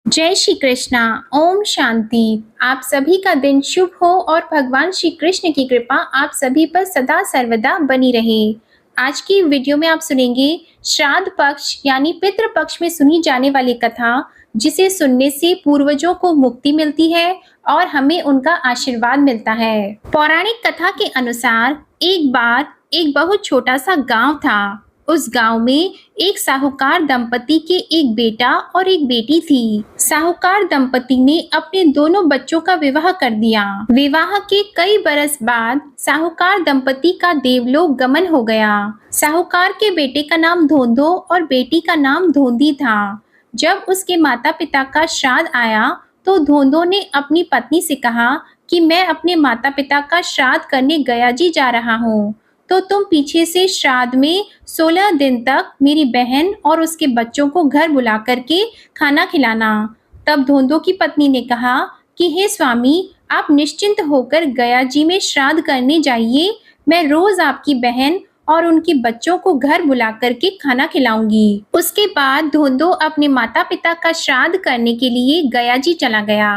जय श्री कृष्णा। ओम शांति। आप सभी का दिन शुभ हो और भगवान श्री कृष्ण की कृपा आप सभी पर सदा सर्वदा बनी रहे। आज की वीडियो में आप सुनेंगे श्राद्ध पक्ष यानी पितृ पक्ष में सुनी जाने वाली कथा, जिसे सुनने से पूर्वजों को मुक्ति मिलती है और हमें उनका आशीर्वाद मिलता है। पौराणिक कथा के अनुसार एक बार एक बहुत छोटा सा गांव था। उस गांव में एक साहूकार दंपति के एक बेटा और एक बेटी थी। साहूकार दंपति ने अपने दोनों बच्चों का विवाह कर दिया। विवाह के कई बरस बाद साहूकार दंपति का देवलोक गमन हो गया। साहूकार के बेटे का नाम धोंधो और बेटी का नाम धोंधी था। जब उसके माता पिता का श्राद्ध आया तो धोंधो ने अपनी पत्नी से कहा कि मैं अपने माता पिता का श्राद्ध करने गया जी जा रहा हूँ, तो तुम पीछे से श्राद्ध में 16 दिन तक मेरी बहन और उसके बच्चों को घर बुला करके खाना खिलाना। तब धोंधो की पत्नी ने कहा कि हे स्वामी, आप निश्चिंत होकर गया जी में श्राद्ध करने जाइए। मैं रोज आपकी बहन और उनके बच्चों को घर बुला करके खाना खिलाऊंगी। उसके बाद धोंधो अपने माता पिता का श्राद्ध करने के लिए गया जी चला गया।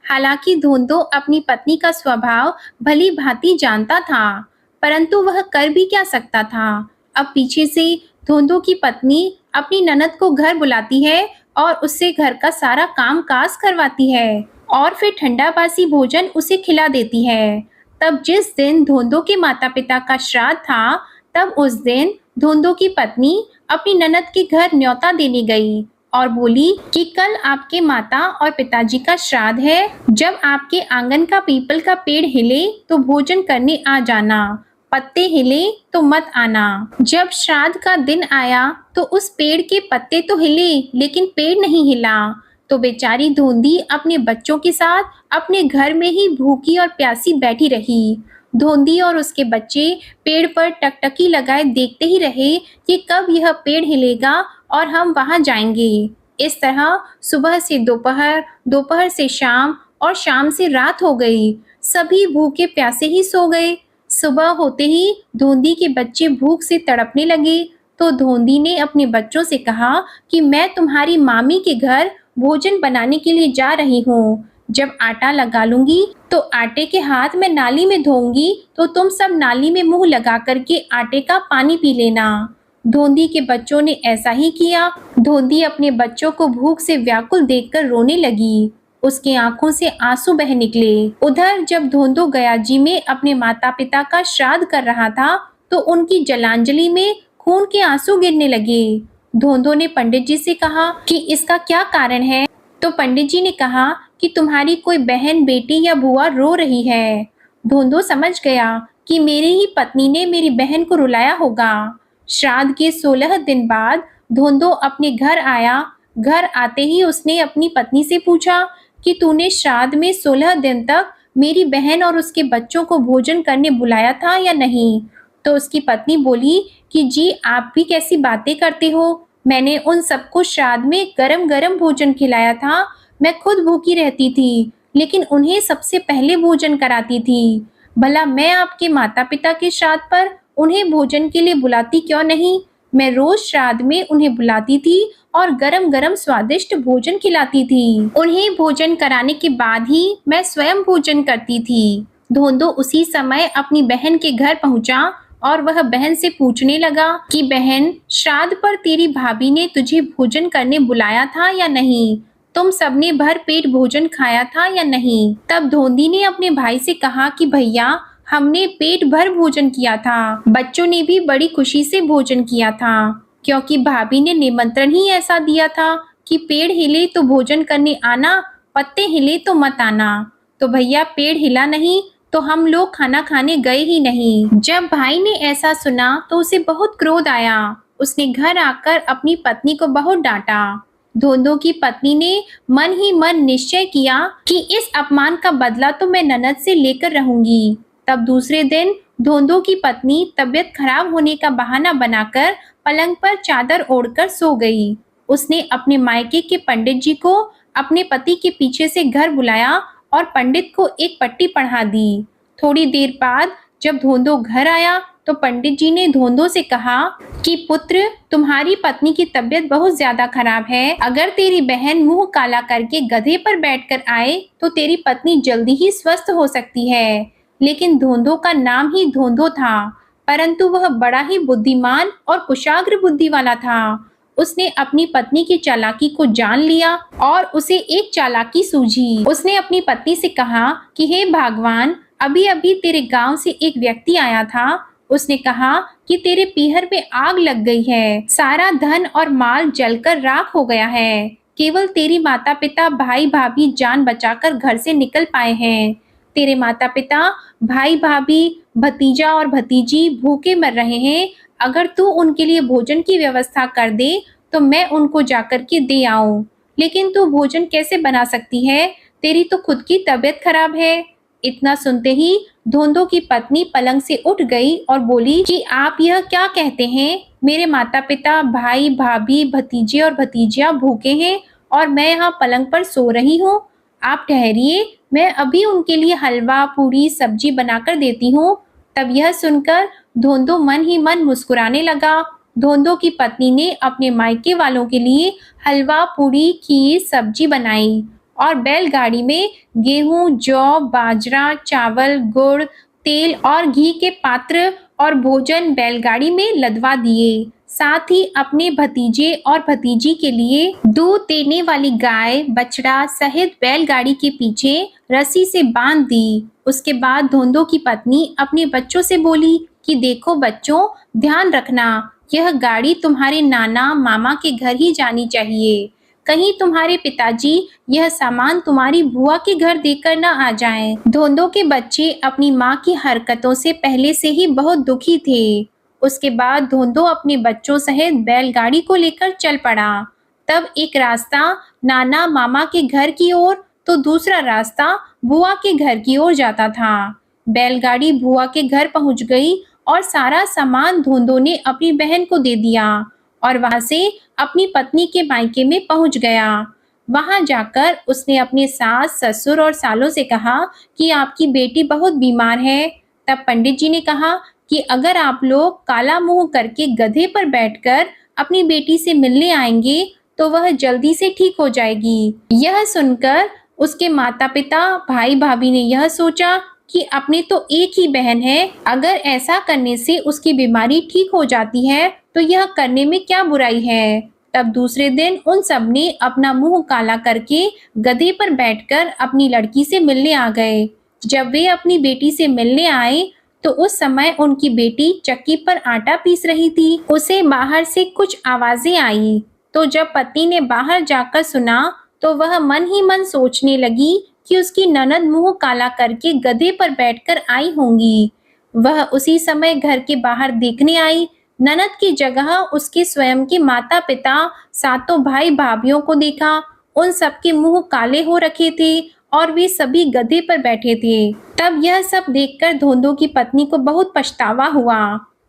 हालांकि धोंधो अपनी पत्नी का स्वभाव भली भांति जानता था, परंतु वह कर भी क्या सकता था। अब पीछे से धोंधो की पत्नी अपनी ननद को घर बुलाती है और उससे घर का सारा काम काज करवाती है और फिर ठंडा बासी भोजन उसे खिला देती है। तब जिस दिन धोंधो के माता पिता का श्राद्ध था, तब उस दिन धोंधो की पत्नी अपनी ननद के घर न्योता देने गई और बोली कि कल आपके माता और पिताजी का श्राद्ध है। जब आपके आंगन का पीपल का पेड़ हिले तो भोजन करने आ जाना, पत्ते हिले तो मत आना। जब श्राद्ध का दिन आया तो उस पेड़ के पत्ते तो हिले लेकिन पेड़ नहीं हिला। तो बेचारी धोंधी अपने बच्चों के साथ अपने घर में ही भूखी और प्यासी बैठी रही। धोंधी और उसके बच्चे पेड़ पर टकटकी लगाए देखते ही रहे कि कब यह पेड़ हिलेगा और हम वहां जाएंगे। इस तरह सुबह से दोपहर, दोपहर से शाम और शाम से रात हो गई। सभी भूखे प्यासे ही सो गए। सुबह होते ही धोंधी के बच्चे भूख से तड़पने लगे। तो धोंधी ने अपने बच्चों से कहा कि मैं तुम्हारी मामी के घर भोजन बनाने के लिए जा रही हूँ। जब आटा लगा लूंगी तो आटे के हाथ मैं नाली में धोऊंगी, तो तुम सब नाली में मुंह लगा करके आटे का पानी पी लेना। धोंधी के बच्चों ने ऐसा ही किया। धोंधी अपने बच्चों को भूख से व्याकुल देखकर रोने लगी। उसकी आंखों से आंसू बह निकले। उधर जब धोंधो गया जी में अपने माता पिता का श्राद्ध कर रहा था तो उनकी जलांजलि में खून के आंसू गिरने लगे। धोंधो ने पंडित जी से कहा कि इसका क्या कारण है। तो पंडित जी ने कहा कि तुम्हारी कोई बहन, बेटी या बुआ रो रही है। धोंधो समझ गया कि मेरी ही पत्नी ने मेरी बहन को रुलाया होगा। श्राद्ध के 16 दिन बाद धोंधो अपने घर आया। घर आते ही उसने अपनी पत्नी से पूछा कि तूने श्राद्ध में 16 दिन तक मेरी बहन और उसके बच्चों को भोजन करने बुलाया था या नहीं। तो उसकी पत्नी बोली कि जी, आप भी कैसी बातें करते हो। मैंने उन सबको श्राद्ध में गरम गरम भोजन खिलाया था। मैं खुद भूखी रहती थी लेकिन उन्हें सबसे पहले भोजन कराती थी। भला मैं आपके माता पिता के श्राद्ध पर उन्हें भोजन के लिए बुलाती क्यों नहीं। मैं रोज श्राद्ध में उन्हें बुलाती थी और गरम गरम स्वादिष्ट भोजन खिलाती थी। उन्हें भोजन कराने के बाद ही मैं स्वयं भोजन करती थी। धोंधो उसी समय अपनी बहन के घर पहुंचा और वह बहन से पूछने लगा कि बहन, श्राद्ध पर तेरी भाभी ने तुझे भोजन करने बुलाया था या नहीं। तुम सबने भर पेट भोजन खाया था या नहीं। तब धोंधी ने अपने भाई से कहा कि भैया, हमने पेट भर भोजन किया था। बच्चों ने भी बड़ी खुशी से भोजन किया था, क्योंकि भाभी ने निमंत्रण ही ऐसा दिया था कि पेड़ हिले तो भोजन करने आना, पत्ते हिले तो मत आना। तो भैया, पेड़ हिला नहीं तो हम लोग खाना खाने गए ही नहीं। जब भाई ने ऐसा सुना तो उसे बहुत क्रोध आया। उसने घर आकर अपनी पत्नी को बहुत डांटा। धोंधो की पत्नी ने मन ही मन निश्चय किया कि इस अपमान का बदला तो मैं ननद से लेकर रहूंगी। तब दूसरे दिन धोंधो की पत्नी तबीयत खराब होने का बहाना बनाकर पलंग पर चादर ओढ़कर सो गई। उसने अपने मायके के पंडित जी को अपने पति के पीछे से घर बुलाया और पंडित को एक पट्टी पढ़ा दी। थोड़ी देर बाद जब धोंधो घर आया तो पंडित जी ने धोंधो से कहा कि पुत्र, तुम्हारी पत्नी की तबीयत बहुत ज्यादा खराब है। अगर तेरी बहन मुंह काला करके गधे पर बैठकर आए तो तेरी पत्नी जल्दी ही स्वस्थ हो सकती है। लेकिन धोंधो का नाम ही धोंधो था, परंतु वह बड़ा ही बुद्धिमान और कुशाग्र बुद्धि वाला था। उसने अपनी पत्नी की चालाकी को जान लिया और उसे एक चालाकी सूझी। उसने अपनी पत्नी से कहा कि हे भगवान, अभी अभी तेरे गांव से एक व्यक्ति आया था। उसने कहा कि तेरे पीहर में आग लग गई है, सारा धन और माल जलकर राख हो गया है। केवल तेरी माता पिता, भाई भाभी जान बचाकर घर से निकल पाए हैं। तेरे माता पिता, भाई भाभी, भतीजा और भतीजी भूखे मर रहे हैं। अगर तू उनके लिए भोजन की व्यवस्था कर दे तो मैं उनको जाकर के दे आऊं। लेकिन तू भोजन कैसे बना सकती है? तेरी तो खुद की तबीयत खराब है। इतना सुनते ही धोंधो की पत्नी पलंग से उठ गई और बोली कि आप यह क्या कहते हैं? मेरे माता पिता, भाई भाभी, भतीजे और भतीजियां भूखे हैं और मैं यहाँ पलंग पर सो रही हूँ। आप ठहरिए, मैं अभी उनके लिए हलवा, पूरी, सब्जी बनाकर देती हूँ। तब यह सुनकर धोंधो मन ही मन मुस्कुराने लगा। धोंधो की पत्नी ने अपने मायके वालों के लिए हलवा, पूरी, खीर, सब्जी बनाई और बैलगाड़ी में गेहूं, जौ, बाजरा, चावल, गुड़, तेल और घी के पात्र और भोजन बैलगाड़ी में लदवा दिए। साथ ही अपने भतीजे और भतीजी के लिए दूध देने वाली गाय, बछड़ा सहित बैलगाड़ी के पीछे रस्सी से बांध दी। उसके बाद धोंधो की पत्नी अपने बच्चों से बोली कि देखो बच्चों, ध्यान रखना, यह गाड़ी तुम्हारे नाना मामा के घर ही जानी चाहिए। कहीं तुम्हारे पिताजी यह सामान तुम्हारी बुआ के घर देकर न आ जाएं। धोंधो के बच्चे अपनी माँ की हरकतों से पहले से ही बहुत दुखी थे। उसके बाद धोंधो अपने बच्चों सहित बैलगाड़ी को लेकर चल पड़ा। तब एक रास्ता नाना मामा के घर की ओर तो दूसरा रास्ता बुआ के घर की ओर जाता था। बैलगाड़ी बुआ के घर पहुंच गई और सारा सामान धोंधो ने अपनी बहन को दे दिया और वहां से अपनी पत्नी के मायके में पहुंच गया। वहां जाकर उसने अपने सास, ससुर और सालों से कहा कि आपकी बेटी बहुत बीमार है। तब पंडित जी ने कहा कि अगर आप लोग काला मुंह करके गधे पर बैठकर अपनी बेटी से मिलने आएंगे तो वह जल्दी से ठीक हो जाएगी। यह सुनकर उसके माता पिता, भाई भाभी ने यह सोचा कि अपनी तो एक ही बहन है, अगर ऐसा करने से उसकी बीमारी ठीक हो जाती है तो यह करने में क्या बुराई है। तब दूसरे दिन उन सब ने अपना मुंह काला करके गधे पर बैठकर अपनी लड़की से मिलने आ गए। जब वे अपनी बेटी से मिलने आए तो उस समय उनकी बेटी चक्की पर आटा पीस रही थी। उसे बाहर से कुछ आवाजें आई तो जब पति ने बाहर जाकर सुना तो वह मन ही मन सोचने लगी कि उसकी ननद मुंह काला करके गधे पर बैठकर आई होंगी। वह उसी समय घर के बाहर देखने आई। ननद की जगह उसके स्वयं के माता पिता, सातों भाई भाभियों को देखा। उन सबके मुंह काले हो रखे थे और वे सभी गधे पर बैठे थे। तब यह सब देखकर धोंधो की पत्नी को बहुत पछतावा हुआ।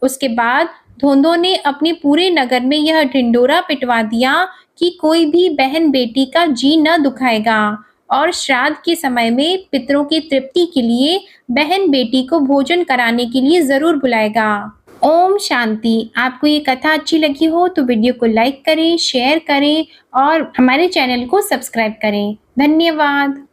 उसके बाद धोंधो ने अपने पूरे नगर में यह ढिंडोरा पिटवा दिया कि कोई भी बहन बेटी का जी न दुखाएगा और श्राद्ध के समय में पितरों की तृप्ति के लिए बहन बेटी को भोजन कराने के लिए जरूर बुलाएगा। ओम शांति। आपको ये कथा अच्छी लगी हो तो वीडियो को लाइक करें, शेयर करें और हमारे चैनल को सब्सक्राइब करें। धन्यवाद।